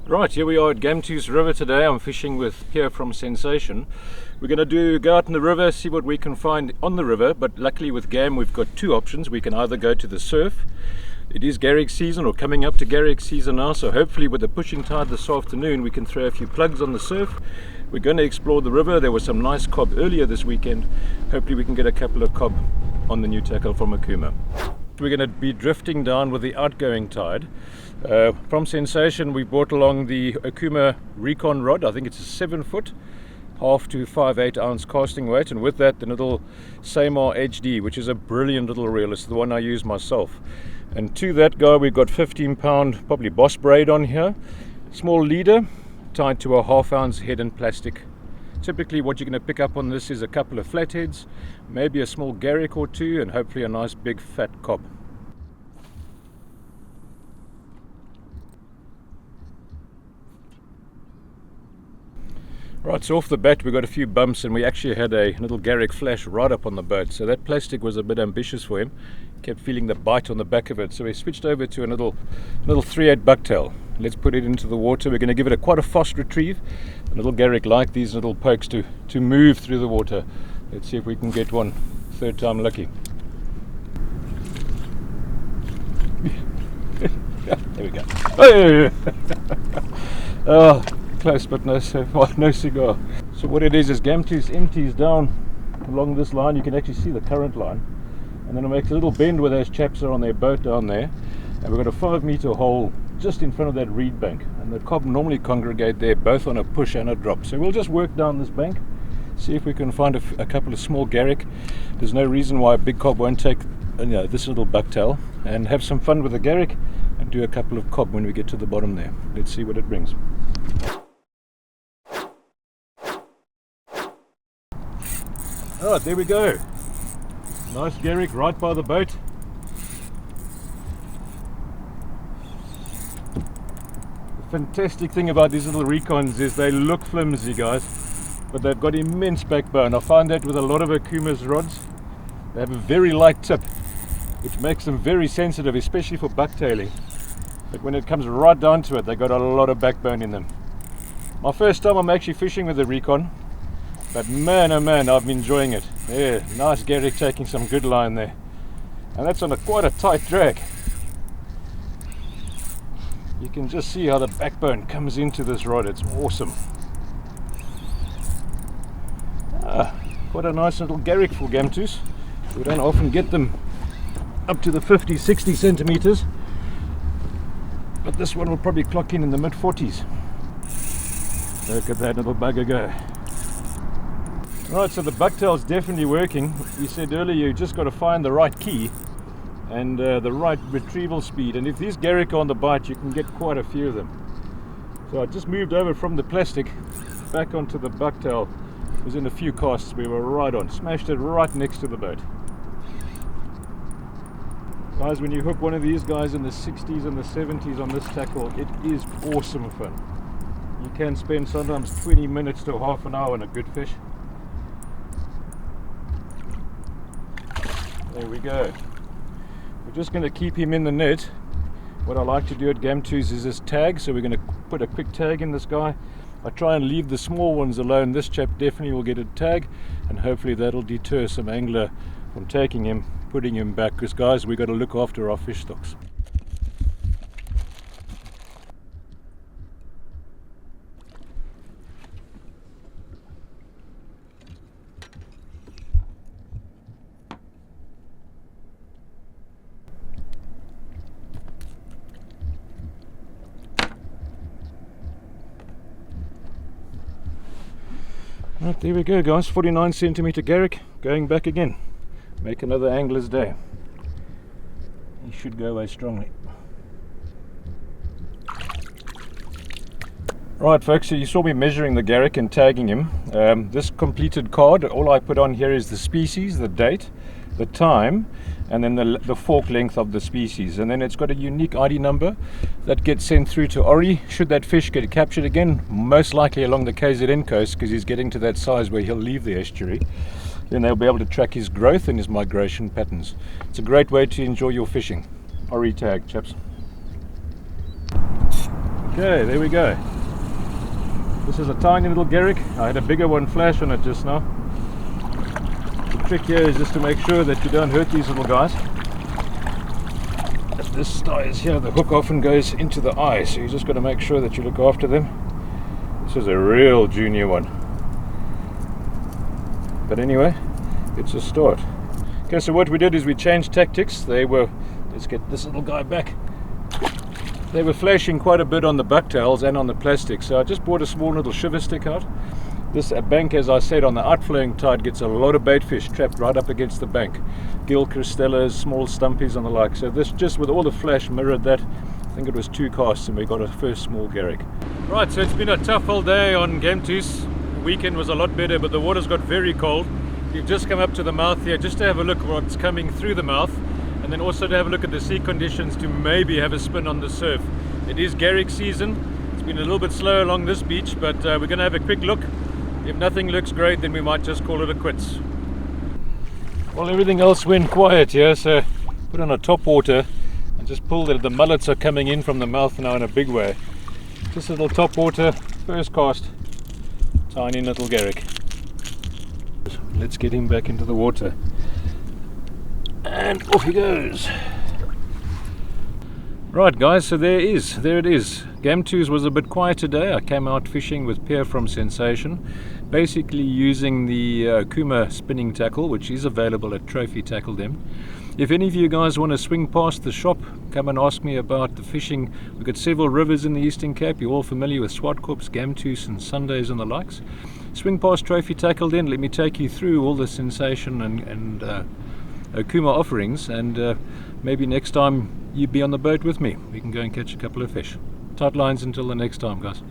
Right, here we are at Gamtoos River today. I'm fishing with Pierre from Sensation. We're going to go out in the river, see what we can find on the river, but luckily with Gam we've got two options. We can either go to the surf. It is Garrick season, or coming up to Garrick season now, so hopefully with the pushing tide this afternoon we can throw a few plugs on the surf. We're going to explore the river. There was some nice cob earlier this weekend. Hopefully we can get a couple of cob on the new tackle from Okuma. We're going to be drifting down with the outgoing tide. From Sensation we brought along the Okuma Recon rod. I think it's a 7 foot, half to 5/8 ounce casting weight, and with that the little Ceymar HD, which is a brilliant little reel. It's the one I use myself. And to that guy we've got 15-pound probably Boss Braid on here, small leader tied to a 1/2 ounce head in plastic. Typically what you're going to pick up on this is a couple of flatheads, maybe a small Garrick or two, and hopefully a nice big fat cob. Right, so off the bat we got a few bumps, and we actually had a little Garrick flash right up on the boat, so that plastic was a bit ambitious for him. Kept feeling the bite on the back of it, so we switched over to a little 3/8 bucktail. Let's put it into the water. We're going to give it quite a fast retrieve. A little Garrick like these little pokes to move through the water. Let's see if we can get one third time lucky. There we go. Hey! Oh, close but no cigar. So what it is Gamtoos empties down along this line. You can actually see the current line, and then it makes a little bend where those chaps are on their boat down there, and we've got a 5-meter hole just in front of that reed bank, and the cob normally congregate there both on a push and a drop. So we'll just work down this bank, see if we can find a couple of small Garrick. There's no reason why a big cob won't take this little bucktail, and have some fun with the Garrick and do a couple of cob when we get to the bottom there. Let's see what it brings. Alright, there we go. Nice Garrick right by the boat. The fantastic thing about these little Recons is they look flimsy, guys, but they've got immense backbone. I find that with a lot of Okuma's rods. They have a very light tip, which makes them very sensitive, especially for bucktailing. But when it comes right down to it, they've got a lot of backbone in them. My first time I'm actually fishing with the Recon, but man oh man, I've been enjoying it. Yeah, nice Garrick taking some good line there, and that's on quite a tight drag. You can just see how the backbone comes into this rod. It's awesome. Quite a nice little Garrick for Gamtoos. We don't often get them up to the 50-60 centimeters, but this one will probably clock in the mid-40s. Look at that little bugger go. Right, so the bucktail's definitely working. We said earlier you just got to find the right key and the right retrieval speed, and if these Garrick are on the bite you can get quite a few of them. So I just moved over from the plastic back onto the bucktail. It was in a few casts we were right on, smashed it right next to the boat. Guys, when you hook one of these guys in the 60s and the 70s on this tackle, it is awesome fun. You can spend sometimes 20 minutes to half an hour on a good fish. There we go. We're just going to keep him in the net. What I like to do at Gamtoos is this tag, so we're going to put a quick tag in this guy. I try and leave the small ones alone. This chap definitely will get a tag, and hopefully that'll deter some angler from taking him, putting him back, because guys, we've got to look after our fish stocks. Right, there we go guys, 49 centimeter Garrick going back again. Make another angler's day. He should go away strongly. Right folks, so you saw me measuring the Garrick and tagging him. This completed card, all I put on here is the species, the date, the time, and then the fork length of the species, and then it's got a unique ID number that gets sent through to Ori. Should that fish get captured again, most likely along the KZN coast, because he's getting to that size where he'll leave the estuary, then they'll be able to track his growth and his migration patterns. It's a great way to enjoy your fishing. Ori tag, chaps. Okay, there we go. This is a tiny little Garrick. I had a bigger one flash on it just now. The trick here is just to make sure that you don't hurt these little guys. At this size here, the hook often goes into the eye, so you just got to make sure that you look after them. This is a real junior one. But anyway, it's a start. Okay, so what we did is we changed tactics. Let's get this little guy back. They were flashing quite a bit on the bucktails and on the plastic, so I just brought a small little shiver stick out. This bank, as I said, on the outflowing tide gets a lot of bait fish trapped right up against the bank. Gill cristellas, small stumpies and the like. So this, just with all the flash, mirrored that. I think it was 2 casts and we got a first small Garrick. Right, so it's been a tough all day on Gamtoos. The weekend was a lot better, but the water's got very cold. We've just come up to the mouth here just to have a look what's coming through the mouth, and then also to have a look at the sea conditions to maybe have a spin on the surf. It is Garrick season. It's been a little bit slow along this beach, but we're going to have a quick look. If nothing looks great, then we might just call it a quits. Well, everything else went quiet here, so put on a top water and just pull the mullets are coming in from the mouth now in a big way. Just a little top water, first cast, tiny little Garrick. Let's get him back into the water. And off he goes. Right guys, so there it is. Gamtoos was a bit quiet today. I came out fishing with Pierre from Sensation, basically using the Okuma spinning tackle, which is available at Trophy Tackle Dem. If any of you guys want to swing past the shop, come and ask me about the fishing. We've got several rivers in the Eastern Cape. You're all familiar with Swartkops, Gamtoos and Sundays and the likes. Swing past Trophy Tackle Den, let me take you through all the Sensation and Okuma offerings, and maybe next time you be on the boat with me. We can go and catch a couple of fish. Tight lines until the next time, guys.